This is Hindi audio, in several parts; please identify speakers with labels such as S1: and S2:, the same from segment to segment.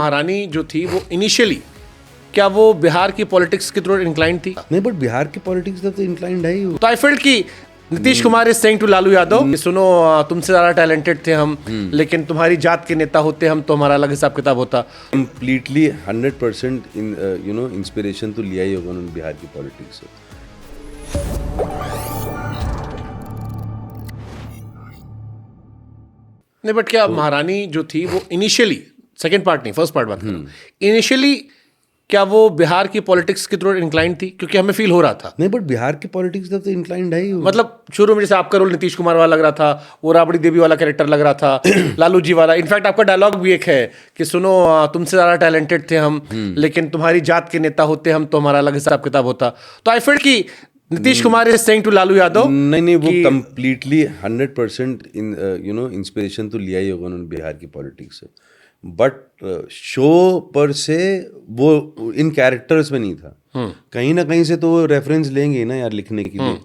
S1: महारानी जो थी वो इनिशियली क्या वो बिहार की पॉलिटिक्स की तरफ इंक्लाइन थी?
S2: नहीं, बट बिहार की पॉलिटिक्स तो इंक्लाइंड है ही वो।
S1: तो आई फेल्ट कि Nitish Kumar is saying to Lalu Yadav कि सुनो तुमसे ज्यादा टैलेंटेड थे हम, लेकिन तुम्हारी जात के नेता होते हम तो हमारा अलग हिसाब किताब होता।
S2: कंप्लीटली 100% इंस्पिरेशन तो लिया ही होगा उन्होंने बिहार की पॉलिटिक्स से।
S1: नहीं बट क्या महारानी जो थी वो इनिशियली, सेकंड पार्ट नहीं फर्स्ट पार्ट बात करो, इनिशियली क्या वो बिहार की पॉलिटिक्स की तरफ इंक्लाइन थी? क्योंकि हमें फील हो रहा था।
S2: नहीं, बट बिहार की पॉलिटिक्स तो इंक्लाइंड है ही वो।
S1: मतलब शुरू में जैसे आपका रोल नीतीश कुमार वाला लग रहा था, वो राबड़ी देवी वाला कैरेक्टर लग रहा था, लालू जी वाला। इनफैक्ट आपका डायलॉग भी एक है कि सुनो तुमसे ज्यादा टैलेंटेड थे हम, लेकिन तुम्हारी जात के नेता होते हम तो हमारा अलग हिसाब किताब होता। तो आई फेल्ट कि Nitish Kumar is saying to Lalu Yadav
S2: नहीं, वो कंप्लीटली 100% इंस्पिरेशन तो लिया ही होगा उन्होंने बिहार की पॉलिटिक्स से। बट शो पर से वो इन कैरेक्टर्स में नहीं था। कहीं ना कहीं से तो वो रेफरेंस लेंगे ही ना यार लिखने के लिए,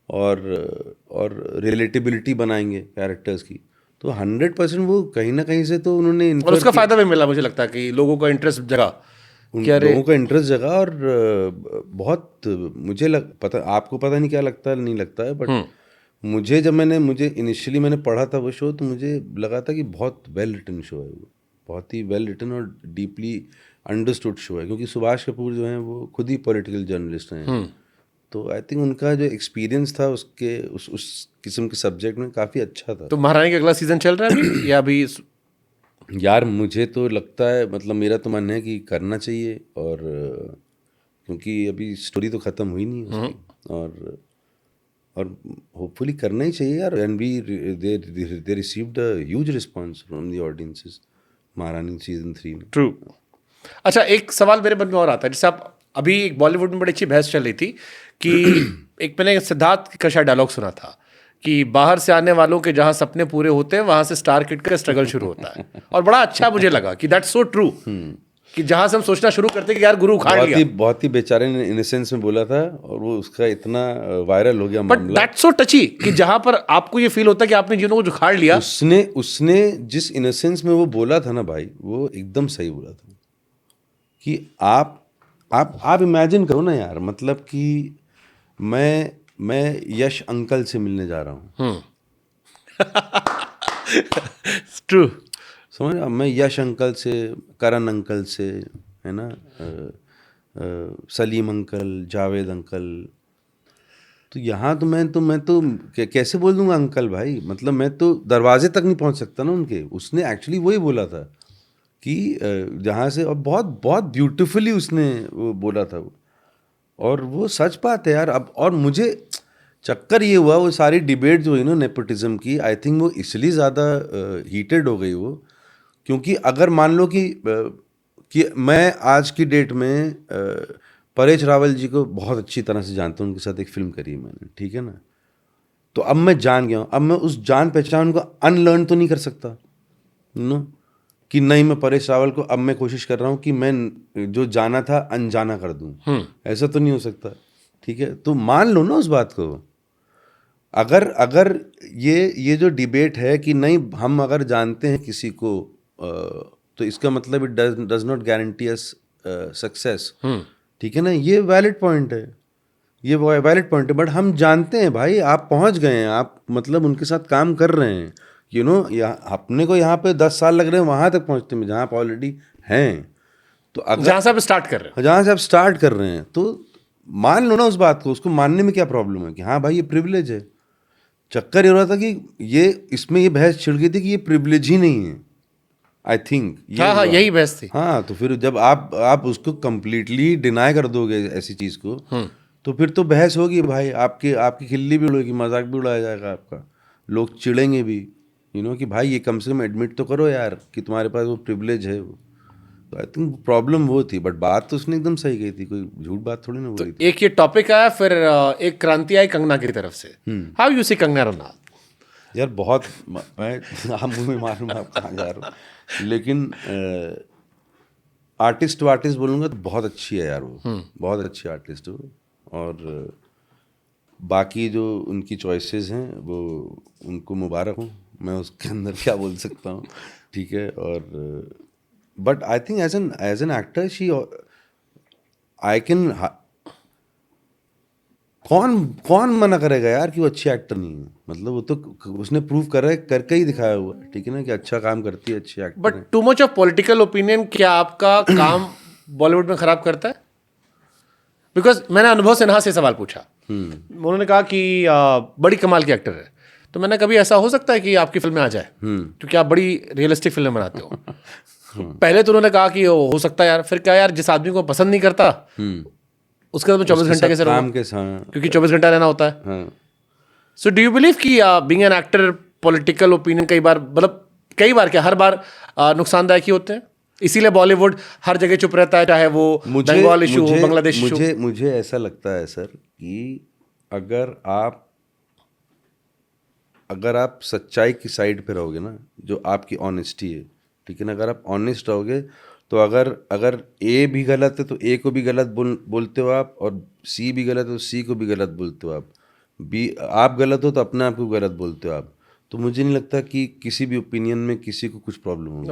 S2: और रिलेटेबिलिटी बनाएंगे कैरेक्टर्स की। तो 100% वो कहीं ना कहीं से तो उन्होंने
S1: और उसका फायदा भी मिला, मुझे लगता है कि लोगों का इंटरेस्ट जगा,
S2: लोगों का इंटरेस्ट जगा। और बहुत मुझे पता, आपको पता नहीं क्या लगता है नहीं लगता है, बट मुझे इनिशियली मैंने पढ़ा था वो शो, तो मुझे लगा था कि बहुत वेल रिटन शो है वो, बहुत ही वेल रिटन और डीपली अंडरस्टूड शो है। क्योंकि सुभाष कपूर जो हैं वो खुद ही पॉलिटिकल जर्नलिस्ट हैं, तो आई थिंक उनका जो एक्सपीरियंस था उसके उस किस्म के सब्जेक्ट में काफ़ी अच्छा था।
S1: तो महारानी का अगला सीजन चल रहा है अभी या अभी?
S2: यार मुझे तो लगता है, मतलब मेरा तो मन है कि करना चाहिए, और क्योंकि अभी स्टोरी तो ख़त्म हुई नहीं उसकी, और होपफुली करना ही चाहिए यार। And they received a huge response from the audiences महारानी सीजन 3 में।
S1: ट्रू। अच्छा, एक सवाल मेरे मन में और आता है, जैसे आप अभी एक बॉलीवुड में बड़ी अच्छी बहस चल रही थी कि एक मैंने सिद्धार्थ का शायद डायलॉग सुना था कि बाहर से आने वालों के जहां सपने पूरे होते हैं वहां से स्टार किड का स्ट्रगल शुरू होता है। और बड़ा अच्छा मुझे लगा कि दैट्स सो ट्रू, कि जहां से हम सोचना शुरू करते हैं कि यार गुरु उखाड़ लिया।
S2: बहुत ही बेचारे ने इनोसेंस में बोला था, और वो उसका इतना वायरल हो गया
S1: बट
S2: मामला।
S1: दैट्स सो टची कि जहां पर आपको ये फील होता है कि आपने जीवन को उखाड़ लिया।
S2: उसने जिस इनोसेंस में वो बोला था ना भाई, वो एकदम सही बोला था कि आप इमेजिन करो ना यार, मतलब कि मैं यश अंकल से मिलने जा रहा हूँ।
S1: ट्रू।
S2: समझ, मैं यश अंकल से, करण अंकल से, है ना, सलीम अंकल, जावेद अंकल, तो यहाँ तो मैं तो कैसे बोल दूंगा अंकल भाई? मतलब मैं तो दरवाजे तक नहीं पहुँच सकता ना उनके। उसने एक्चुअली वही बोला था कि जहाँ से, और बहुत बहुत ब्यूटीफुली उसने वो बोला था वो, और वो सच बात है यार। अब और मुझे चक्कर ये हुआ, वो सारी डिबेट जो है ना नेपोटिज्म की, आई थिंक वो इसलिए ज़्यादा हीटेड हो गई वो, क्योंकि अगर मान लो कि मैं आज की डेट में परेश रावल जी को बहुत अच्छी तरह से जानता हूँ, उनके साथ एक फिल्म करी है मैंने, ठीक है ना, तो अब मैं जान गया हूँ, अब मैं उस जान पहचान को अनलर्न तो नहीं कर सकता नो, कि नहीं मैं परेश रावल को अब मैं कोशिश कर रहा हूँ कि मैं जो जाना था अनजाना कर दूँ। ऐसा तो नहीं हो सकता, ठीक है। तो मान लो ना उस बात को। अगर ये जो डिबेट है कि नहीं हम अगर जानते हैं किसी को, तो इसका मतलब it does not guarantee us success, ठीक है ना, ये वैलिड पॉइंट है, ये वैलिड पॉइंट है। बट हम जानते हैं भाई, आप पहुंच गए हैं, आप मतलब उनके साथ काम कर रहे हैं, अपने को यहाँ पे 10 साल लग रहे हैं वहां तक पहुंचते में जहाँ आप ऑलरेडी हैं। तो अगर
S1: जहां से आप स्टार्ट कर रहे हैं,
S2: जहाँ से आप स्टार्ट कर रहे हैं, तो मान लो ना उस बात को। उसको मानने में क्या प्रॉब्लम है कि हाँ भाई ये प्रिविलेज है। चक्कर ये हो रहा था कि इसमें ये बहस छिड़ गई थी कि ये प्रिविलेज ही नहीं है, आई थिंक।
S1: हाँ यही बहस थी।
S2: हाँ, तो फिर जब आप उसको कंप्लीटली डिनाई कर दोगे ऐसी चीज़ को, तो फिर तो बहस होगी भाई, आपकी खिल्ली भी उड़ेगी, मजाक भी उड़ाया जाएगा आपका, लोग चिढ़ेंगे भी, कि भाई ये कम से कम एडमिट तो करो यार कि तुम्हारे पास वो प्रिविलेज है वो। तो आई थिंक प्रॉब्लम वो थी, बट बात तो उसने एकदम सही कही थी, कोई झूठ बात थोड़ी ना बोली थी।
S1: एक ये टॉपिक आया, फिर एक क्रांति आई कंगना की तरफ से। How you see Kangana Ranaut?
S2: यार बहुत, मैं मुंह में मारूंगा आप कहाँ जा रहा हूँ, लेकिन आर्टिस्ट बोलूँगा तो बहुत अच्छी है यार वो, बहुत अच्छी आर्टिस्ट हो। और बाकी जो उनकी चॉइसेस हैं वो उनको मुबारक हूँ, मैं उसके अंदर क्या बोल सकता हूँ, ठीक है। और but I think as an actor she I can, कौन मना करेगा यार कि वो अच्छी एक्टर नहीं है? मतलब वो तो उसने प्रूव करके ही दिखाया हुआ है, ठीक है ना, कि अच्छा काम करती है, अच्छी एक्टर
S1: बट
S2: है।
S1: Too much of political opinion क्या आपका काम बॉलीवुड में खराब करता है? बिकॉज मैंने अनुभव सिन्हा से सवाल पूछा, उन्होंने कहा कि बड़ी कमाल की एक्टर है, तो मैंने कभी ऐसा हो सकता है कि आपकी फिल्म में आ जाए क्योंकि आप बड़ी रियलिस्टिक फिल्म बनाते हो? पहले तो उन्होंने कहा कि हो सकता है यार, फिर क्या यार, जिस आदमी को पसंद नहीं करता उसके साथ 24 घंटे कैसे
S2: काम
S1: रहोगे?
S2: के साथ,
S1: क्योंकि 24 घंटा रहना होता है।
S2: हाँ।
S1: सो डू यू बिलीव कि being an actor political opinion कई बार, मतलब कई बार क्या, हर बार नुकसानदायक ही होते हैं? इसीलिए बॉलीवुड हर जगह चुप रहता है, चाहे वो बंगाल इशू हो, बांग्लादेश इशू।
S2: मुझे ऐसा लगता है सर कि अगर आप सच्चाई की साइड पे रहोगे ना, जो आपकी ऑनेस्टी है, ठीक है ना, अगर आप ऑनेस्ट रहोगे तो अगर ए भी गलत है तो ए को भी गलत बोलते हो आप, और सी भी गलत है तो सी को भी गलत बोलते हो आप, बी आप गलत हो तो अपने आप को गलत बोलते हो आप। तो मुझे नहीं लगता कि किसी भी ओपिनियन में किसी को कुछ प्रॉब्लम होगी।